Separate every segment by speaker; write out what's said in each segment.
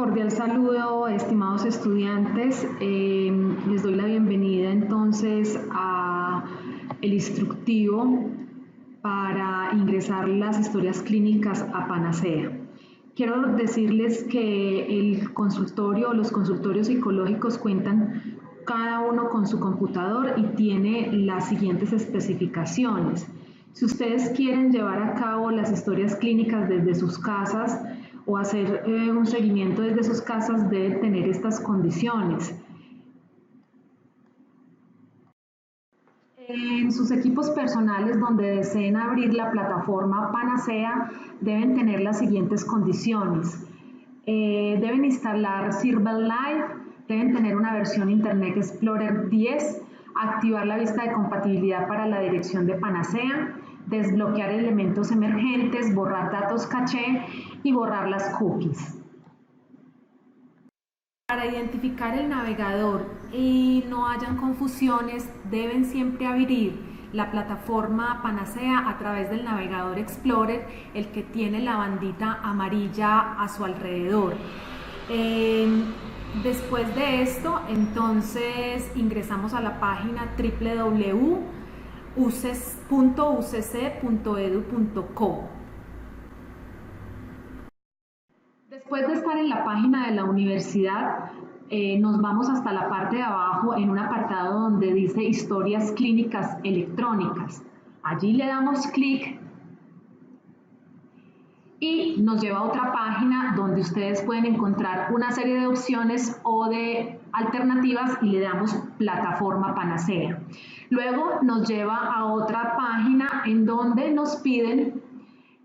Speaker 1: Cordial saludo, estimados estudiantes. Les doy la bienvenida entonces a el instructivo para ingresar las historias clínicas a Panacea. Quiero decirles que el consultorio, los consultorios psicológicos cuentan cada uno con su computador y tiene las siguientes especificaciones. Si ustedes quieren llevar a cabo las historias clínicas desde sus casas o hacer un seguimiento desde sus casas, deben tener estas condiciones. En sus equipos personales donde deseen abrir la plataforma Panacea deben tener las siguientes condiciones. Deben instalar Silverlight, deben tener una versión Internet Explorer 10, activar la vista de compatibilidad para la dirección de Panacea, desbloquear elementos emergentes, borrar datos caché y borrar las cookies. Para identificar el navegador y no hayan confusiones, deben siempre abrir la plataforma Panacea a través del navegador Explorer, el que tiene la bandita amarilla a su alrededor. Después de esto, entonces ingresamos a la página www.ucc.edu.co. Después de estar en la página de la universidad, nos vamos hasta la parte de abajo en un apartado donde dice Historias Clínicas Electrónicas. Allí le damos clic y nos lleva a otra página donde ustedes pueden encontrar una serie de opciones o de alternativas y le damos Plataforma Panacea. Luego nos lleva a otra página en donde nos piden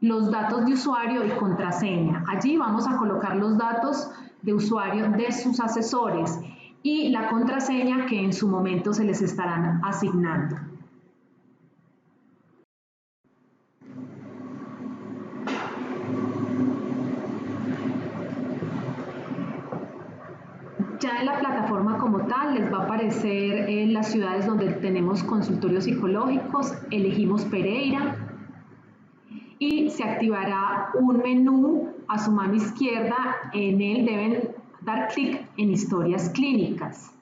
Speaker 1: los datos de usuario y contraseña. Allí vamos a colocar los datos de usuario de sus asesores y la contraseña que en su momento se les estarán asignando. Ya en la plataforma como tal les va a aparecer en las ciudades donde tenemos consultorios psicológicos, elegimos Pereira y se activará un menú a su mano izquierda. En él deben dar clic en Historias Clínicas.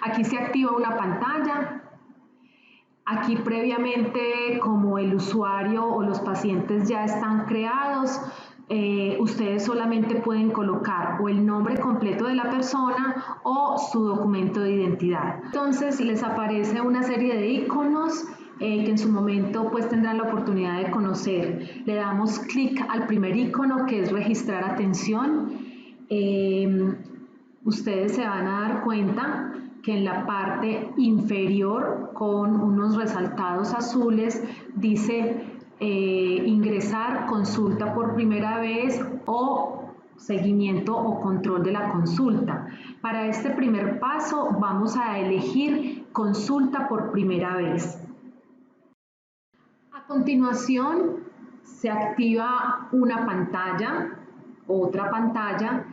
Speaker 1: Aquí se activa una pantalla. Aquí previamente, como el usuario o los pacientes ya están creados, ustedes solamente pueden colocar o el nombre completo de la persona o su documento de identidad. Entonces les aparece una serie de iconos que en su momento pues tendrán la oportunidad de conocer. Le damos clic al primer icono, que es registrar atención. Ustedes se van a dar cuenta que en la parte inferior con unos resaltados azules dice ingresar consulta por primera vez o seguimiento o control de la consulta. Para este primer paso vamos a elegir consulta por primera vez. A continuación se activa una pantalla, otra pantalla,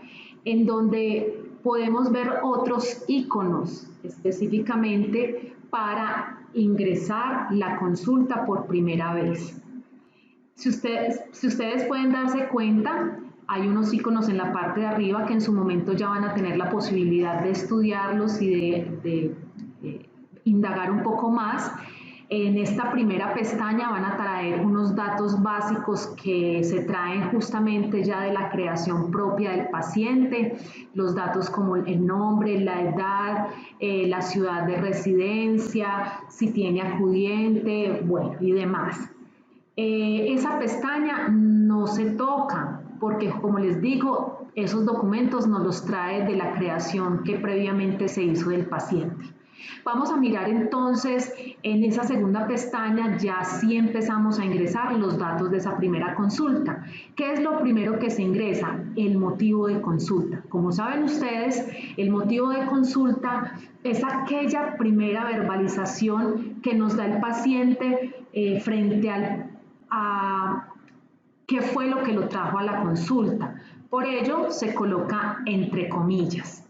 Speaker 1: en donde podemos ver otros iconos específicamente para ingresar la consulta por primera vez. Si ustedes pueden darse cuenta, hay unos iconos en la parte de arriba que en su momento ya van a tener la posibilidad de estudiarlos y de indagar un poco más. En esta primera pestaña van a traer unos datos básicos que se traen justamente ya de la creación propia del paciente, los datos como el nombre, la edad, la ciudad de residencia, si tiene acudiente, bueno, y demás. Esa pestaña no se toca porque, como les digo, esos documentos nos los trae de la creación que previamente se hizo del paciente. Vamos a mirar entonces en esa segunda pestaña, ya sí empezamos a ingresar los datos de esa primera consulta. ¿Qué es lo primero que se ingresa? El motivo de consulta. Como saben ustedes, el motivo de consulta es aquella primera verbalización que nos da el paciente frente a qué fue lo que lo trajo a la consulta. Por ello se coloca entre comillas.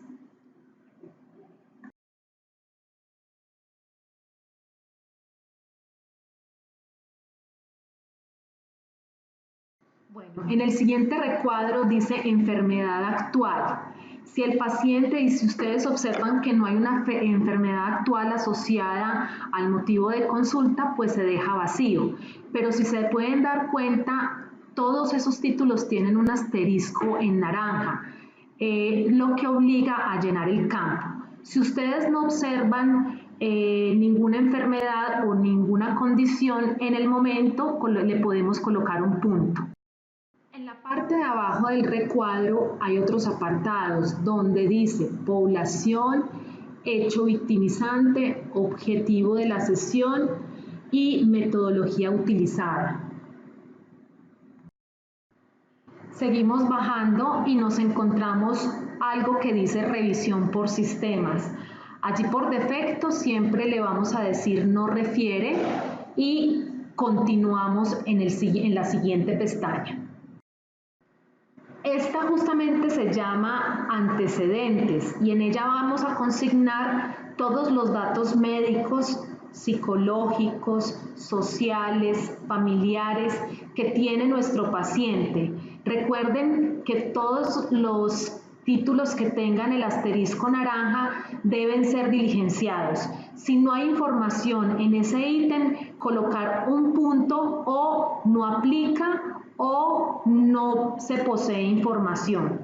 Speaker 1: Bueno, en el siguiente recuadro dice enfermedad actual. Si el paciente y si ustedes observan que no hay una enfermedad actual asociada al motivo de consulta, pues se deja vacío. Pero si se pueden dar cuenta, todos esos títulos tienen un asterisco en naranja, lo que obliga a llenar el campo. Si ustedes no observan ninguna enfermedad o ninguna condición en el momento, le podemos colocar un punto. En la parte de abajo del recuadro hay otros apartados donde dice población, hecho victimizante, objetivo de la sesión y metodología utilizada. Seguimos bajando y nos encontramos algo que dice revisión por sistemas. Allí por defecto siempre le vamos a decir no refiere y continuamos en la siguiente pestaña. Esta justamente se llama antecedentes y en ella vamos a consignar todos los datos médicos, psicológicos, sociales, familiares que tiene nuestro paciente. Recuerden que todos los títulos que tengan el asterisco naranja deben ser diligenciados. Si no hay información en ese ítem, colocar un punto o no aplica o no se posee información.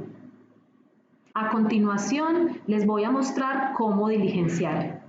Speaker 1: A continuación, les voy a mostrar cómo diligenciar.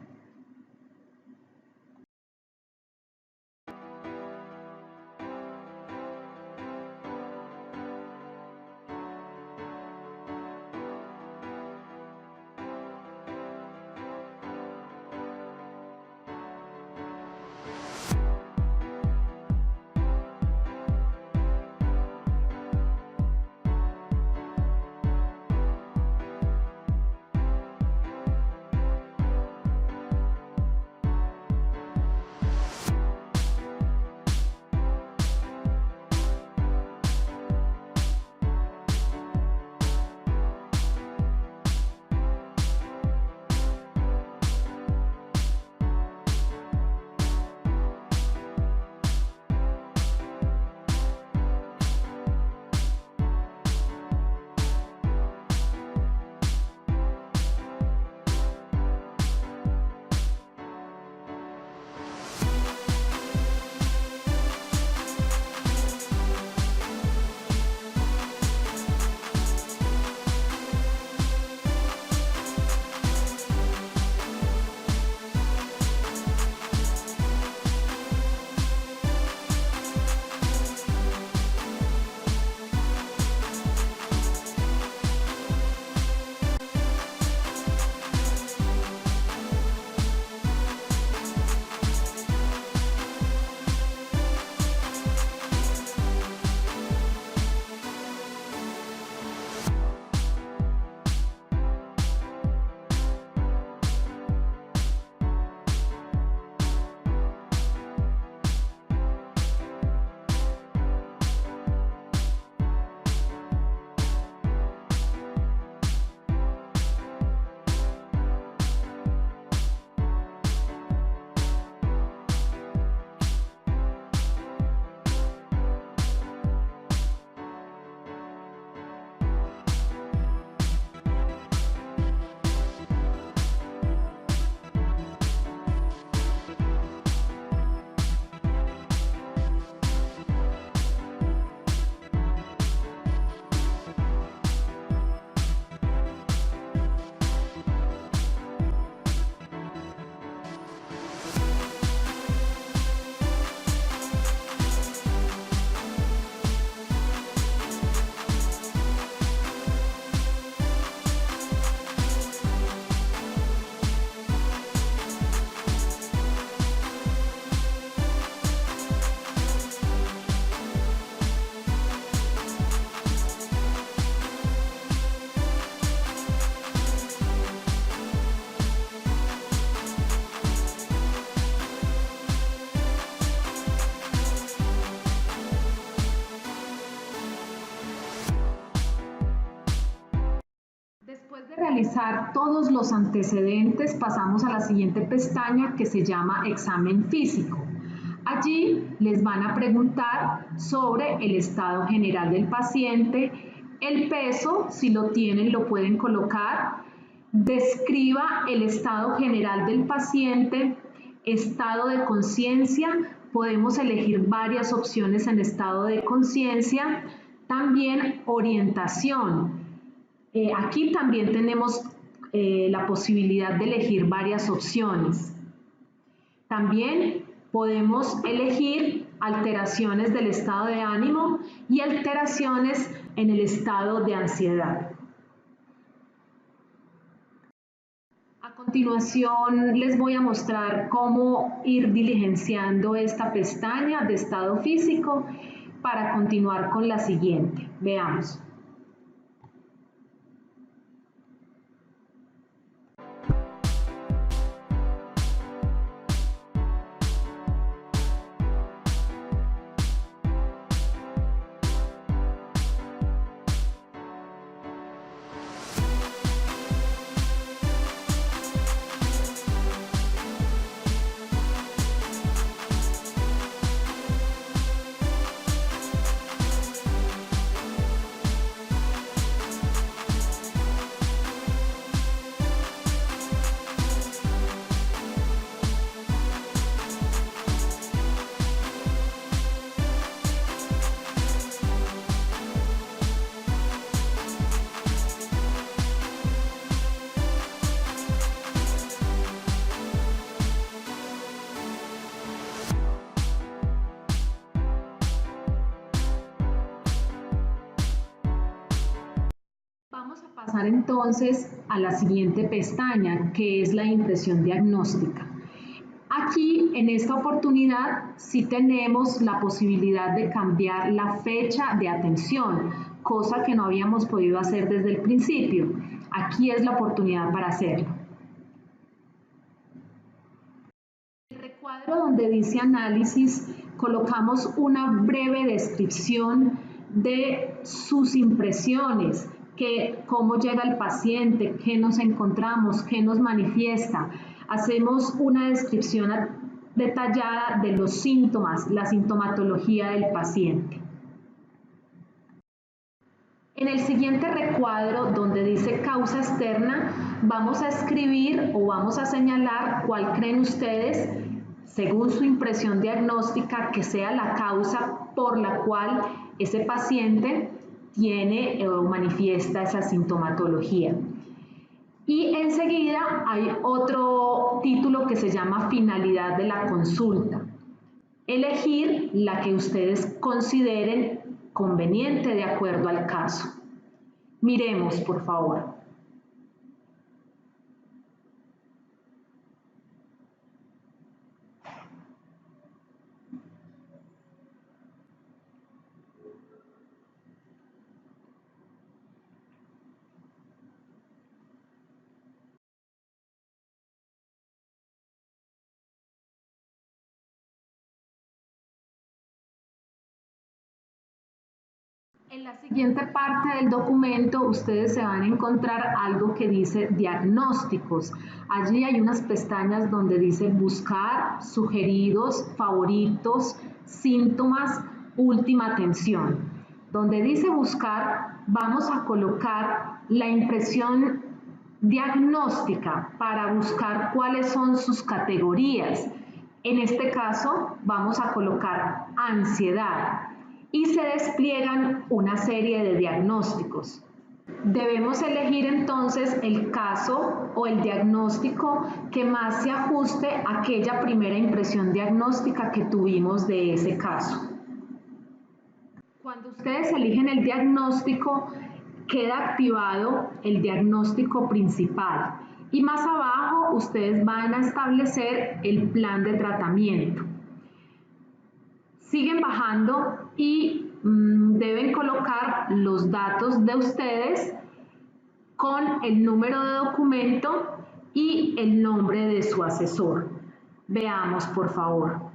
Speaker 1: Después de realizar todos los antecedentes, pasamos a la siguiente pestaña que se llama examen físico. Allí les van a preguntar sobre el estado general del paciente, el peso, si lo tienen lo pueden colocar, describa el estado general del paciente, estado de conciencia, podemos elegir varias opciones en estado de conciencia, también orientación. Aquí también tenemos la posibilidad de elegir varias opciones. También podemos elegir alteraciones del estado de ánimo y alteraciones en el estado de ansiedad. A continuación les voy a mostrar cómo ir diligenciando esta pestaña de estado físico para continuar con la siguiente. Veamos. Vamos a pasar entonces a la siguiente pestaña, que es la impresión diagnóstica. Aquí, en esta oportunidad, sí tenemos la posibilidad de cambiar la fecha de atención, cosa que no habíamos podido hacer desde el principio. Aquí es la oportunidad para hacerlo. En el recuadro donde dice análisis, colocamos una breve descripción de sus impresiones, cómo llega el paciente, qué nos encontramos, qué nos manifiesta. Hacemos una descripción detallada de los síntomas, la sintomatología del paciente. En el siguiente recuadro, donde dice causa externa, vamos a escribir o vamos a señalar cuál creen ustedes, según su impresión diagnóstica, que sea la causa por la cual ese paciente tiene o manifiesta esa sintomatología. Y enseguida hay otro título que se llama finalidad de la consulta. Elegir la que ustedes consideren conveniente de acuerdo al caso. Miremos, por favor. En la siguiente parte del documento ustedes se van a encontrar algo que dice diagnósticos. Allí hay unas pestañas donde dice buscar, sugeridos, favoritos, síntomas, última atención. Donde dice buscar, vamos a colocar la impresión diagnóstica para buscar cuáles son sus categorías. En este caso vamos a colocar ansiedad y se despliegan una serie de diagnósticos. Debemos elegir entonces el caso o el diagnóstico que más se ajuste a aquella primera impresión diagnóstica que tuvimos de ese caso. Cuando ustedes eligen el diagnóstico, queda activado el diagnóstico principal y más abajo ustedes van a establecer el plan de tratamiento. Siguen bajando y deben colocar los datos de ustedes con el número de documento y el nombre de su asesor. Veamos, por favor.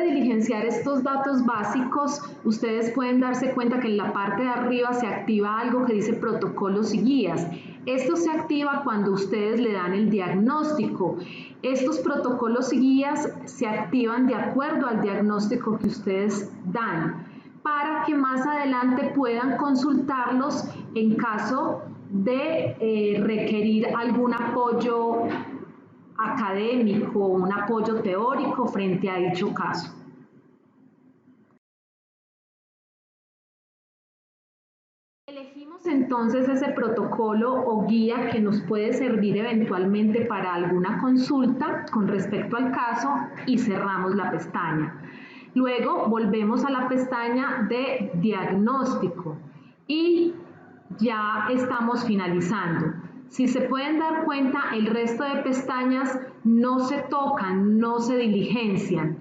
Speaker 1: de diligenciar estos datos básicos, ustedes pueden darse cuenta que en la parte de arriba se activa algo que dice protocolos y guías. Esto se activa cuando ustedes le dan el diagnóstico. Estos protocolos y guías se activan de acuerdo al diagnóstico que ustedes dan, para que más adelante puedan consultarlos en caso de requerir algún apoyo académico, un apoyo teórico frente a dicho caso. Elegimos entonces ese protocolo o guía que nos puede servir eventualmente para alguna consulta con respecto al caso y cerramos la pestaña. Luego volvemos a la pestaña de diagnóstico y ya estamos finalizando. Si se pueden dar cuenta, el resto de pestañas no se tocan, no se diligencian.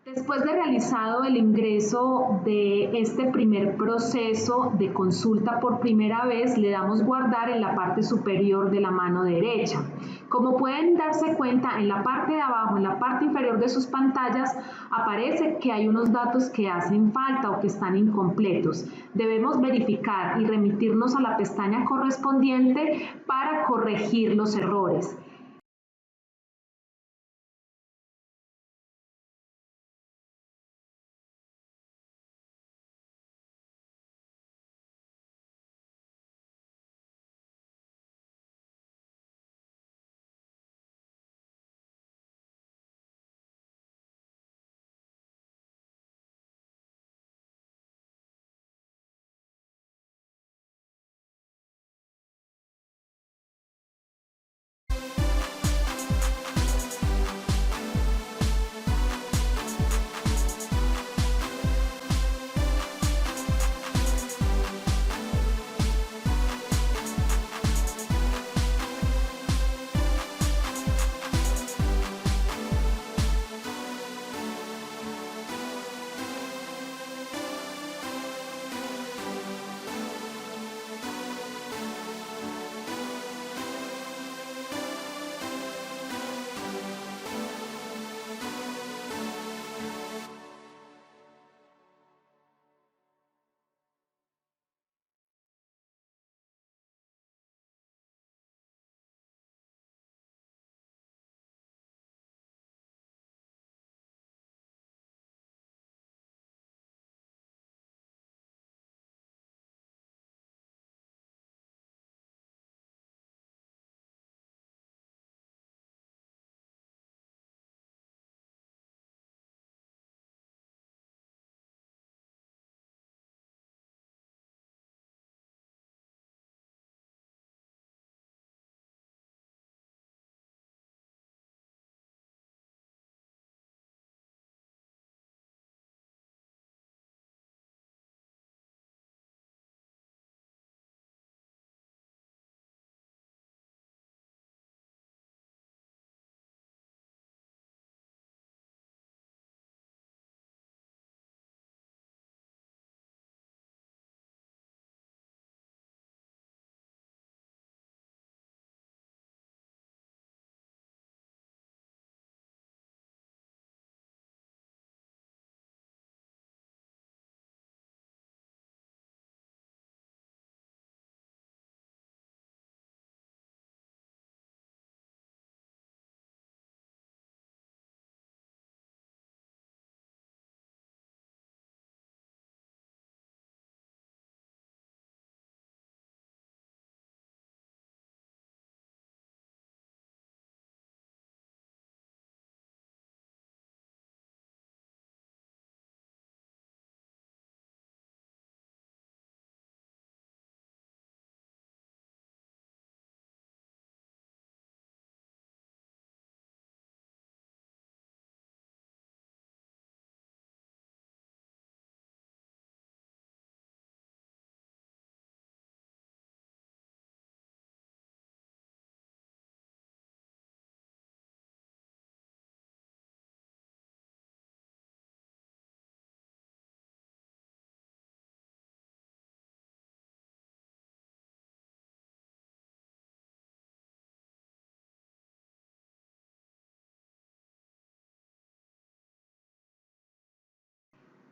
Speaker 1: Después de realizado el ingreso de este primer proceso de consulta por primera vez, le damos guardar en la parte superior de la mano derecha. Como pueden darse cuenta, en la parte de abajo, en la parte inferior de sus pantallas, aparece que hay unos datos que hacen falta o que están incompletos. Debemos verificar y remitirnos a la pestaña correspondiente para corregir los errores.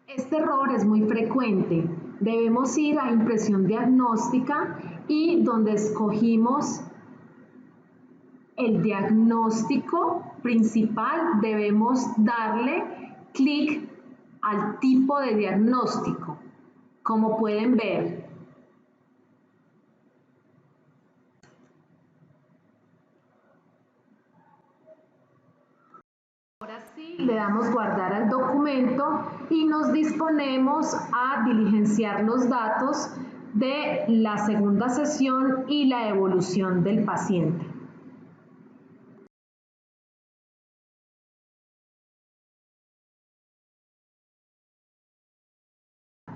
Speaker 1: Este error es muy frecuente. Debemos ir a impresión diagnóstica y donde escogimos el diagnóstico principal debemos darle clic al tipo de diagnóstico. Como pueden ver, ahora sí le damos guardar al documento y nos disponemos a diligenciar los datos de la segunda sesión y la evolución del paciente.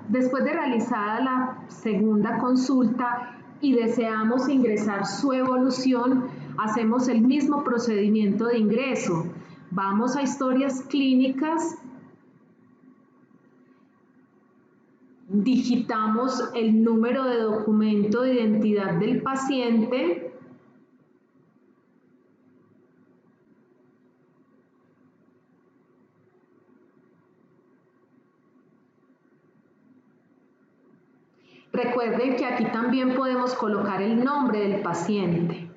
Speaker 1: Después de realizada la segunda consulta y deseamos ingresar su evolución, hacemos el mismo procedimiento de ingreso. Vamos a historias clínicas, digitamos el número de documento de identidad del paciente, recuerden que aquí también podemos colocar el nombre del paciente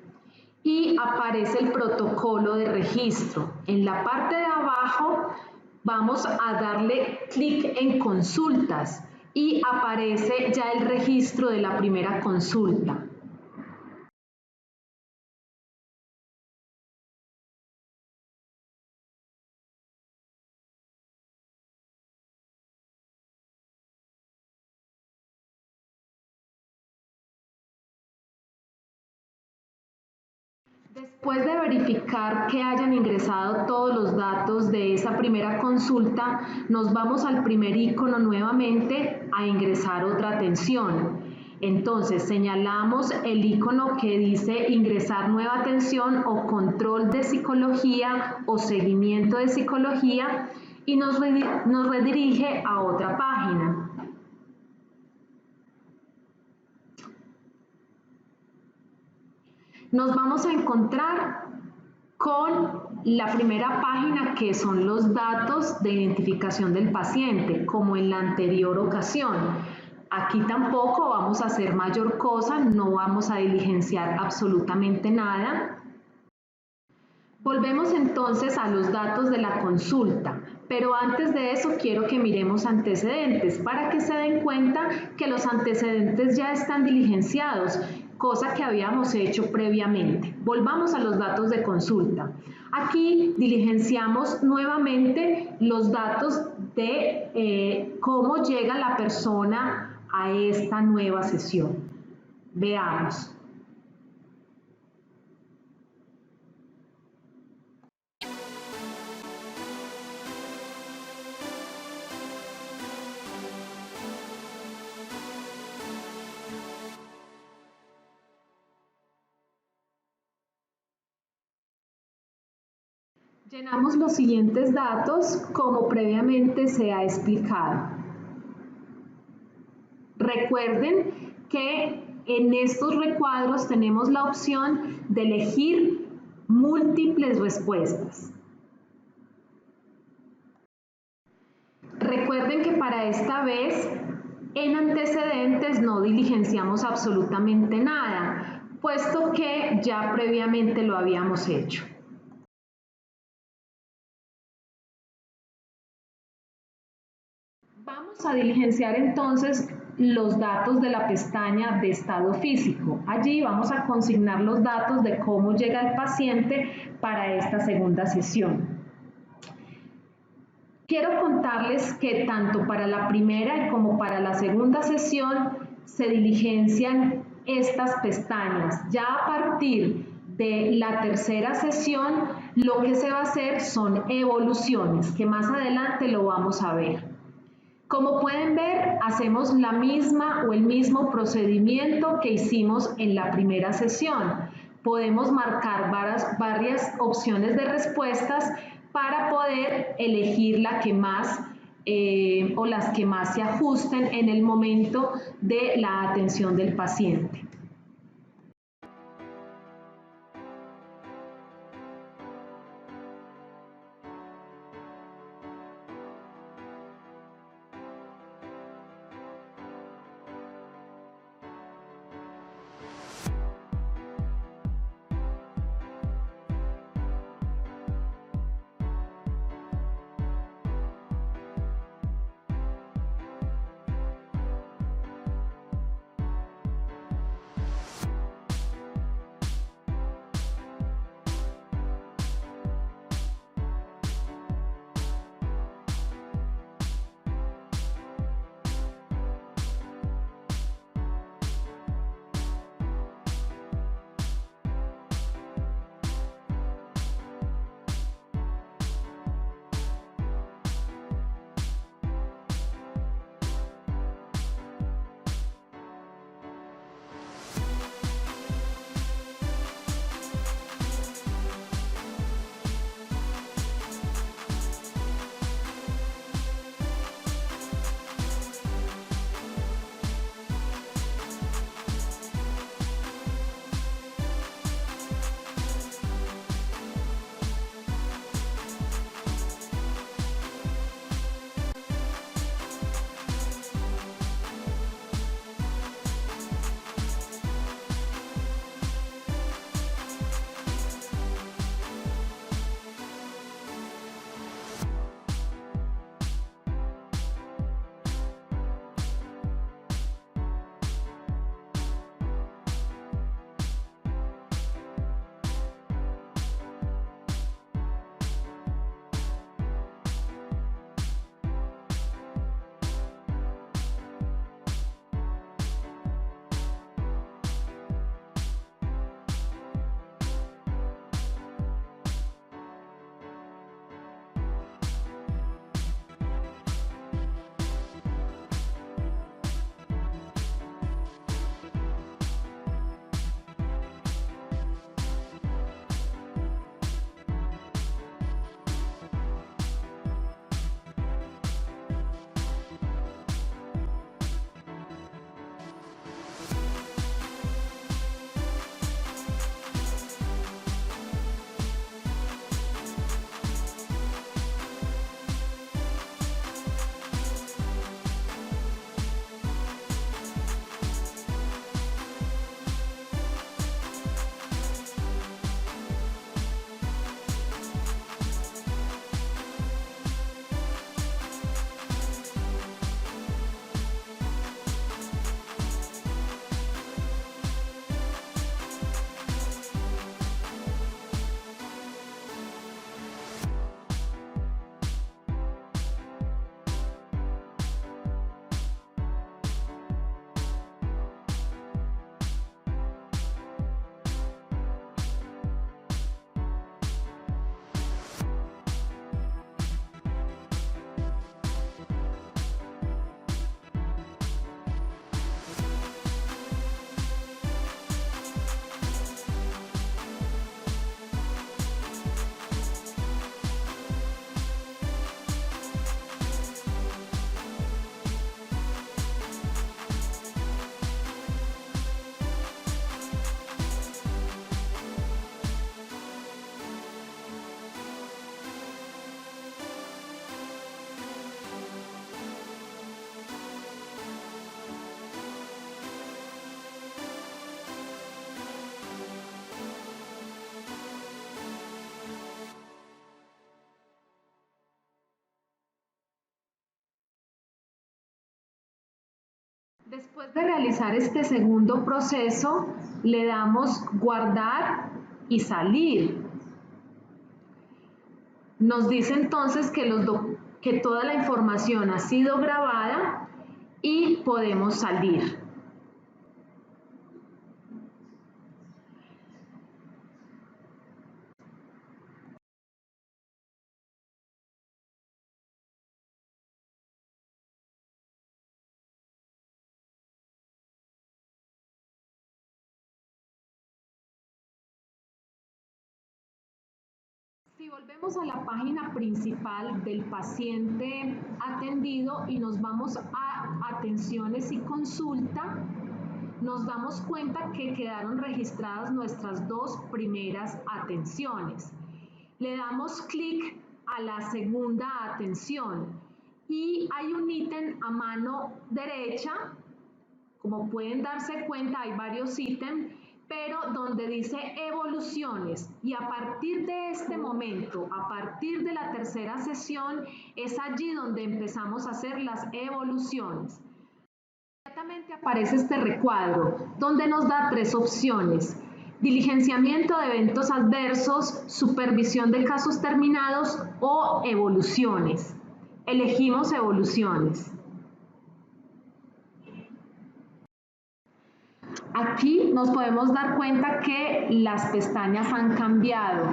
Speaker 1: y aparece el protocolo de registro. En la parte de abajo vamos a darle clic en consultas y aparece ya el registro de la primera consulta. Después de verificar que hayan ingresado todos los datos de esa primera consulta, nos vamos al primer icono nuevamente a ingresar otra atención. Entonces señalamos el icono que dice ingresar nueva atención o control de psicología o seguimiento de psicología y nos redirige a otra página. Nos vamos a encontrar con la primera página que son los datos de identificación del paciente, como en la anterior ocasión. Aquí tampoco vamos a hacer mayor cosa, no vamos a diligenciar absolutamente nada. Volvemos entonces a los datos de la consulta, pero antes de eso quiero que miremos antecedentes para que se den cuenta que los antecedentes ya están diligenciados, cosa que habíamos hecho previamente. Volvamos a los datos de consulta. Aquí diligenciamos nuevamente los datos de cómo llega la persona a esta nueva sesión. Veamos. Llenamos los siguientes datos como previamente se ha explicado. Recuerden que en estos recuadros tenemos la opción de elegir múltiples respuestas. Recuerden que para esta vez en antecedentes no diligenciamos absolutamente nada, puesto que ya previamente lo habíamos hecho. Vamos a diligenciar entonces los datos de la pestaña de estado físico. Allí vamos a consignar los datos de cómo llega el paciente para esta segunda sesión. Quiero contarles que tanto para la primera como para la segunda sesión se diligencian estas pestañas. Ya a partir de la tercera sesión, lo que se va a hacer son evoluciones, que más adelante lo vamos a ver. Como pueden ver, hacemos la misma o el mismo procedimiento que hicimos en la primera sesión. Podemos marcar varias opciones de respuestas para poder elegir la que más o las que más se ajusten en el momento de la atención del paciente. Después de realizar este segundo proceso, le damos guardar y salir. Nos dice entonces que toda la información ha sido grabada y podemos salir. Si volvemos a la página principal del paciente atendido y nos vamos a atenciones y consulta, nos damos cuenta que quedaron registradas nuestras dos primeras atenciones. Le damos clic a la segunda atención y hay un ítem a mano derecha. Como pueden darse cuenta, hay varios ítems, pero donde dice evoluciones, y a partir de este momento, a partir de la tercera sesión, es allí donde empezamos a hacer las evoluciones. Inmediatamente aparece este recuadro, donde nos da tres opciones: diligenciamiento de eventos adversos, supervisión de casos terminados o evoluciones. Elegimos evoluciones. Aquí nos podemos dar cuenta que las pestañas han cambiado.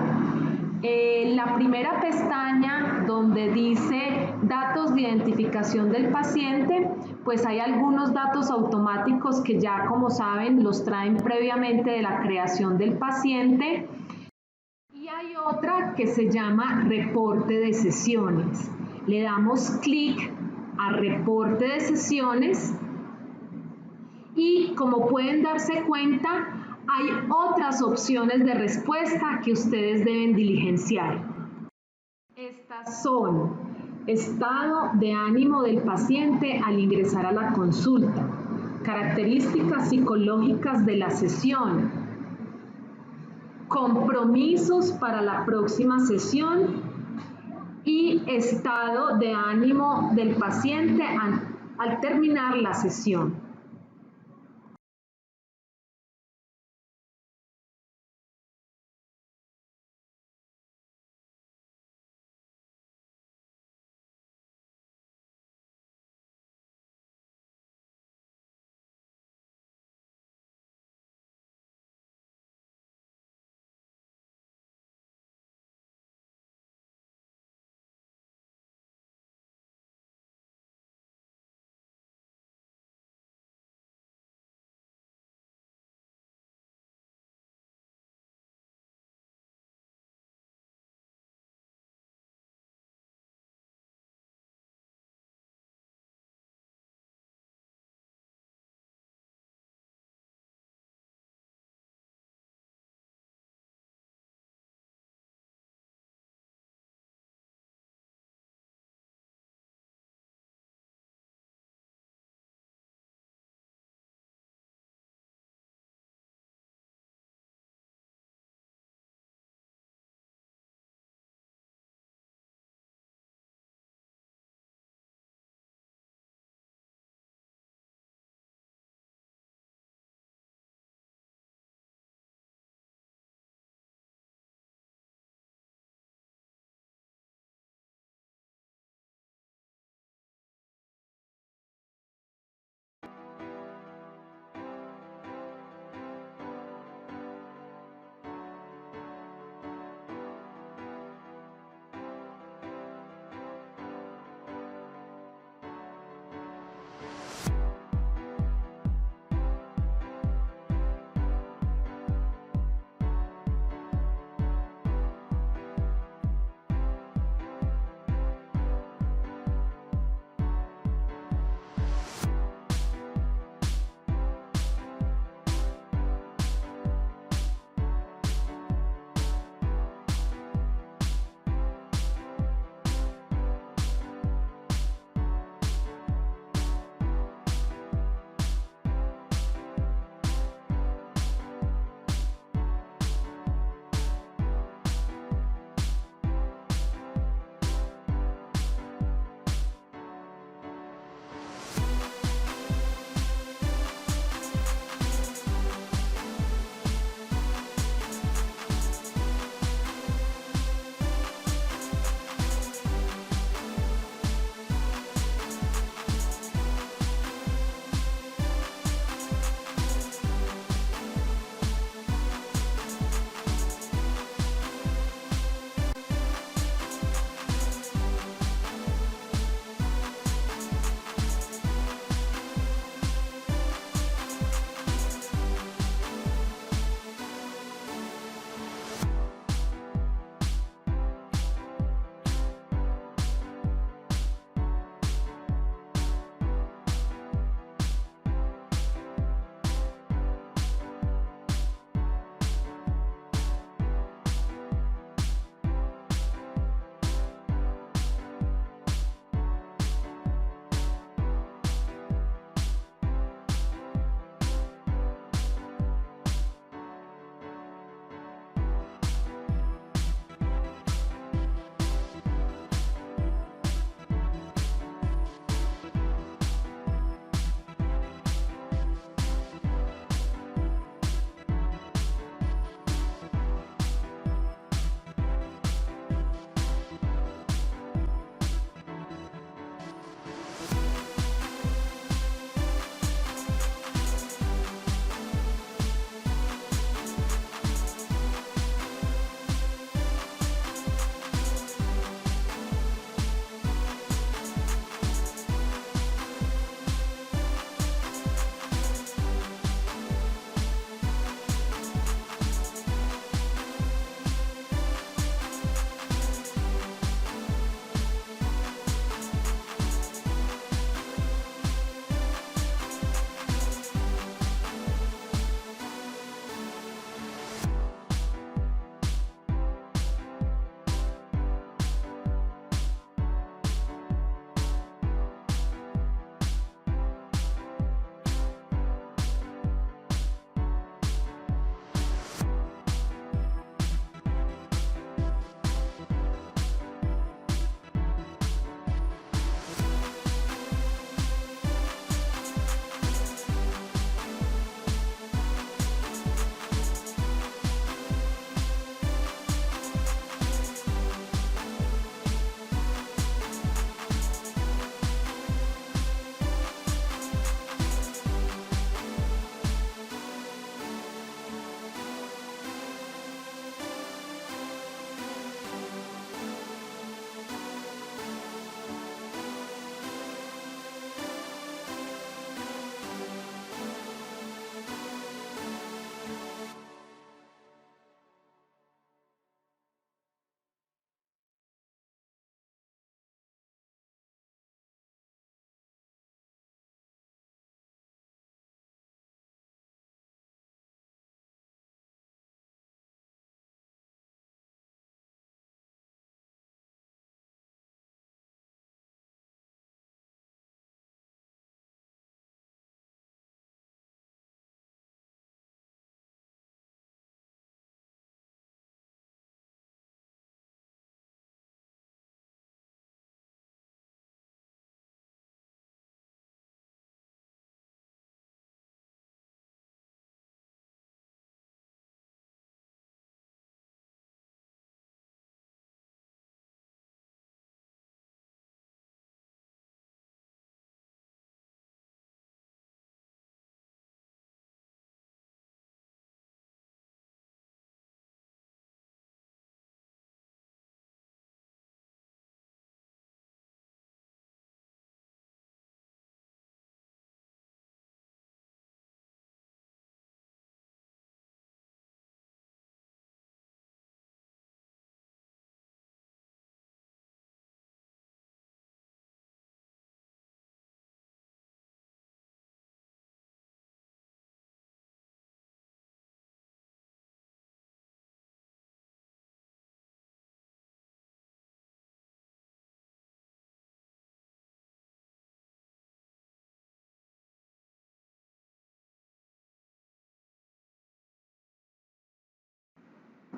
Speaker 1: La primera pestaña donde dice datos de identificación del paciente, pues hay algunos datos automáticos que ya, como saben, los traen previamente de la creación del paciente. Y hay otra que se llama reporte de sesiones. Le damos clic a reporte de sesiones. Y como pueden darse cuenta, hay otras opciones de respuesta que ustedes deben diligenciar. Estas son: estado de ánimo del paciente al ingresar a la consulta, características psicológicas de la sesión, compromisos para la próxima sesión y estado de ánimo del paciente al terminar la sesión.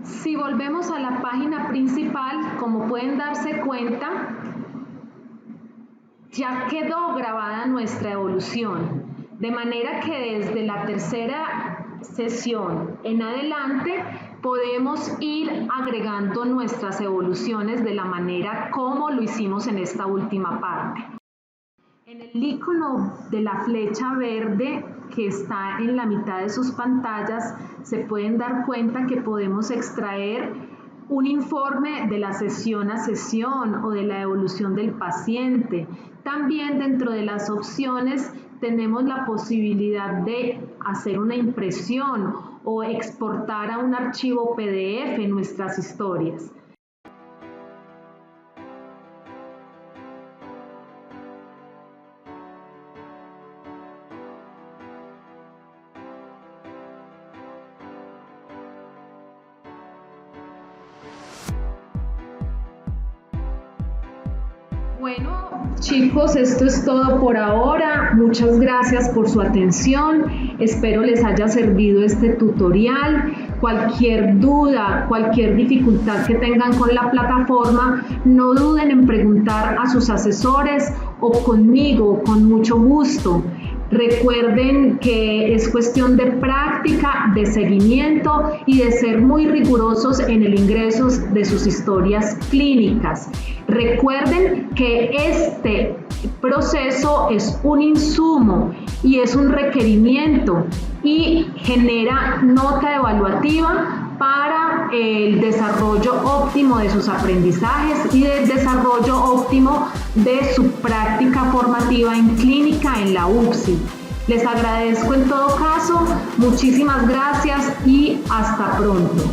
Speaker 1: Si volvemos a la página principal, como pueden darse cuenta, ya quedó grabada nuestra evolución, de manera que desde la tercera sesión en adelante podemos ir agregando nuestras evoluciones de la manera como lo hicimos en esta última parte. En el icono de la flecha verde que está en la mitad de sus pantallas se pueden dar cuenta que podemos extraer un informe de la sesión a sesión o de la evolución del paciente. También dentro de las opciones tenemos la posibilidad de hacer una impresión o exportar a un archivo PDF nuestras historias. Bueno, chicos, esto es todo por ahora. Muchas gracias por su atención. Espero les haya servido este tutorial. Cualquier duda, cualquier dificultad que tengan con la plataforma, no duden en preguntar a sus asesores o conmigo, con mucho gusto. Recuerden que es cuestión de práctica, de seguimiento y de ser muy rigurosos en el ingreso de sus historias clínicas. Recuerden que este proceso es un insumo y es un requerimiento y genera nota evaluativa para el desarrollo óptimo de sus aprendizajes y del desarrollo óptimo de su práctica formativa en clínica en la UCSI. Les agradezco en todo caso, muchísimas gracias y hasta pronto.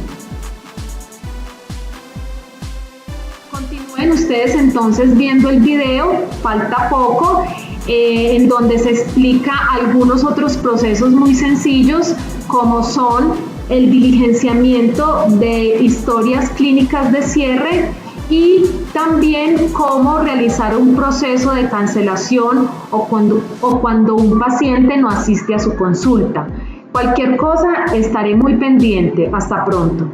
Speaker 1: Continúen ustedes entonces viendo el video, falta poco, en donde se explica algunos otros procesos muy sencillos como son el diligenciamiento de historias clínicas de cierre y también cómo realizar un proceso de cancelación o cuando un paciente no asiste a su consulta. Cualquier cosa, estaré muy pendiente. Hasta pronto.